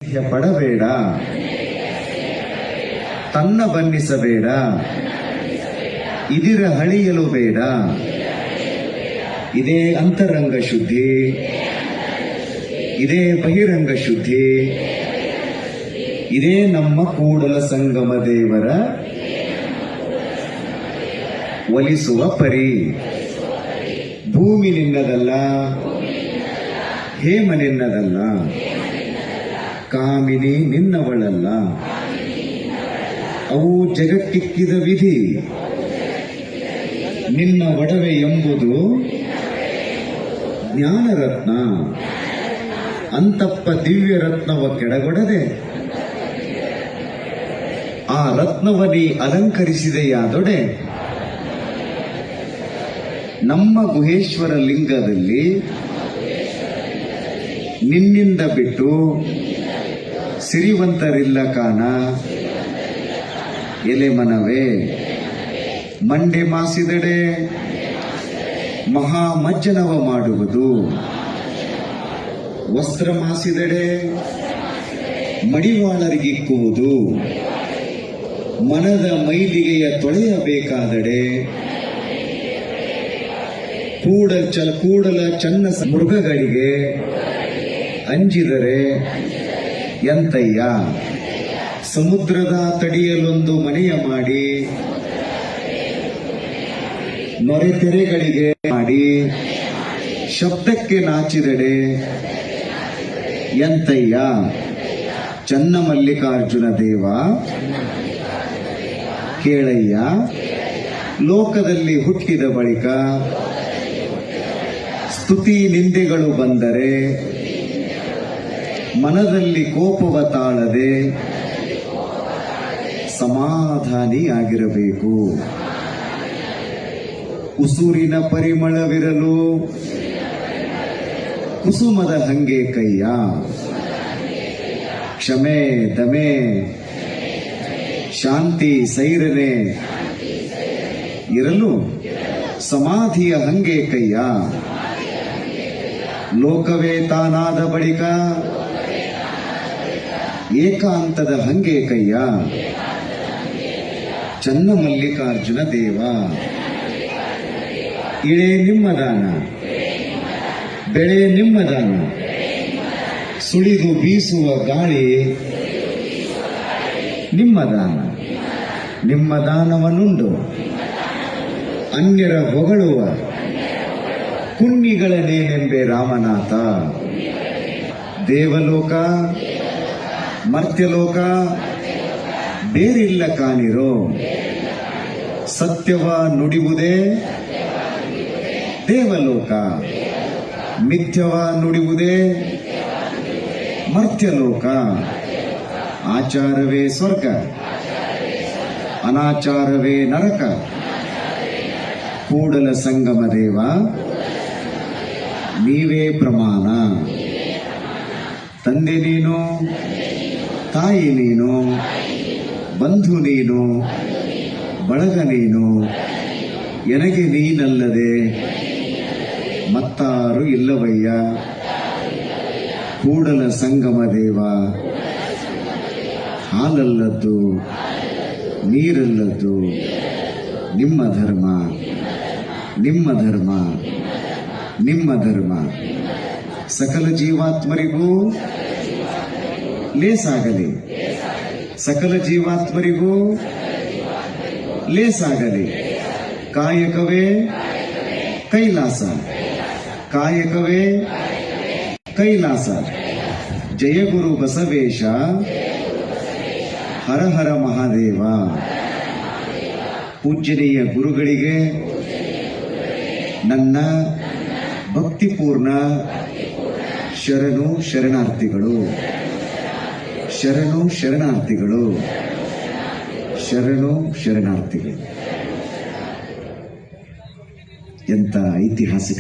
ಪಡಬೇಡ, ತನ್ನ ಬನ್ನಿಸಬೇಡ, ಇದಿರ ಹಳಿಯಲು ಬೇಡ. ಇದೇ ಅಂತರಂಗ ಶುದ್ಧಿ, ಇದೇ ಬಹಿರಂಗ ಶುದ್ಧಿ, ಇದೇ ನಮ್ಮ ಕೂಡಲ ಸಂಗಮ ದೇವರ ಒಲಿಸುವ ಪರಿ. ಭೂಮಿ ನಿನ್ನದಲ್ಲ, ಹೇಮ ನಿನ್ನದಲ್ಲ, ಕಾಮಿನಿ ನಿನ್ನವಳಲ್ಲ. ಅವು ಜಗಕ್ಕಿಕ್ಕಿದ ವಿಧಿ, ನಿನ್ನ ಒಡವೆ ಎಂಬುದು ಜ್ಞಾನರತ್ನ. ಅಂತಪ್ಪ ದಿವ್ಯ ರತ್ನವ ಕೆಡಗೊಡದೆ ಆ ರತ್ನವನಿ ಅಲಂಕರಿಸಿದೆಯಾದೊಡೆ. ನಮ್ಮ ಗುಹೇಶ್ವರ ಲಿಂಗದಲ್ಲಿ ನಿನ್ನಿಂದ ಬಿಟ್ಟು ಸಿರಿವಂತರಿಲ್ಲ ಕಾಣ. ಎಲೆ ಮನವೇ, ಮಂಡೆ ಮಾಸಿದಡೆ ಮಹಾಮಜ್ಜನವ ಮಾಡುವುದು. ವಸ್ತ್ರ ಮಾಸಿದಡೆ ಮಡಿವಾಳರಿಗಿಕ್ಕುವುದು. ಮನದ ಮೈಲಿಗೆಯ ತೊಳೆಯಬೇಕಾದಡೆ ಕೂಡಲ ಚನ್ನ ಮೃಗಗಳಿಗೆ ಅಂಜಿದರೆ ಎಂತಯ್ಯ. ಸಮುದ್ರದ ತಡಿಯಲೊಂದು ಮನೆಯ ಮಾಡಿ ನೊರೆತೆರೆಗಳಿಗೆ ಮಾಡಿ ಶಬ್ದಕ್ಕೆ ನಾಚಿದಡೆ ಎಂತಯ್ಯ. ಚನ್ನಮಲ್ಲಿಕಾರ್ಜುನ ದೇವ ಕೇಳಯ್ಯ, ಲೋಕದಲ್ಲಿ ಹುಟ್ಟಿದ ಬಳಿಕ ಸ್ತುತಿ ನಿಂದೆಗಳು ಬಂದರೆ ಮನದಲ್ಲಿ ಕೋಪವ ತಾಳದೆ ಸಮಾಧಾನಿಯಾಗಿರಬೇಕು. ಉಸುರಿನ ಪರಿಮಳವಿರಲು ಕುಸುಮದ ಹಂಗೆ ಕೈಯ. ಕ್ಷಮೆ ದಮೆ ಶಾಂತಿ ಸೈರನೆ ಇರಲು ಸಮಾಧಿಯ ಹಂಗೆ ಕೈಯ. ಲೋಕವೇ ತಾನಾದ ಬಳಿಕ ಏಕಾಂತದ ಹಂಗೆ ಕೈಯ. ಚನ್ನಮಲ್ಲಿಕಾರ್ಜುನ ದೇವ ಇಳೆ ನಿಮ್ಮ ದಾನ, ಬೆಳೆ ನಿಮ್ಮ ದಾನ. ಸುಳಿದು ಬೀಸುವ ಗಾಳಿ ನಿಮ್ಮ ದಾನ. ನಿಮ್ಮ ದಾನವನ್ನುಂಡು ಅನ್ಯರ ಹೊಗಳುವ ಕುನ್ನಿಗಳನ್ನೇನೆಂಬೆ ರಾಮನಾಥ. ದೇವಲೋಕ ಮರ್ತ್ಯಲೋಕ ಬೇರಿಲ್ಲ ಕಾಣಿರೋ. ಸತ್ಯವ ನುಡಿಯುವುದೇ ದೇವಲೋಕ, ಮಿಥ್ಯವ ನುಡಿಯುವುದೇ ಮರ್ತ್ಯಲೋಕ. ಆಚಾರವೇ ಸ್ವರ್ಗ, ಅನಾಚಾರವೇ ನರಕ. ಕೂಡಲ ಸಂಗಮ ದೇವ ನೀವೇ ಪ್ರಮಾಣ. ತಂದೆ ನೀನು, ತಾಯಿ ನೀನು, ಬಂಧು ನೀನು, ಬಳಗ ನೀನು. ಎನಗೆ ನೀನಲ್ಲದೆ ಮತ್ತಾರು ಇಲ್ಲವಯ್ಯ. ಕೂಡಲ ಸಂಗಮ ದೇವ ಹಾಲಲ್ಲದ್ದು ನೀರಲ್ಲದ್ದು ನಿಮ್ಮ ಧರ್ಮ, ನಿಮ್ಮ ಧರ್ಮ, ನಿಮ್ಮ ಧರ್ಮ. ಸಕಲ ಜೀವಾತ್ಮರಿಗೂ ಲೇಸಾಗಲಿ, ಸಕಲ ಜೀವಾತ್ಮರಿಗೂ ಲೇಸಾಗಲಿ. ಕಾಯಕವೇ ಕೈಲಾಸ, ಕಾಯಕವೇ ಕೈಲಾಸ. ಜಯ ಗುರು ಬಸವೇಶ, ಹರ ಹರ ಮಹಾದೇವ. ಪೂಜ್ಯನೀಯ ಗುರುಗಳಿಗೆ ನನ್ನ ಭಕ್ತಿಪೂರ್ಣ ಶರಣು ಶರಣಾರ್ಥಿಗಳು, ಶರಣು ಶರಣಾರ್ಥಿಗಳು, ಶರಣು ಶರಣಾರ್ಥಿಗಳು. ಎಂಥ ಐತಿಹಾಸಿಕ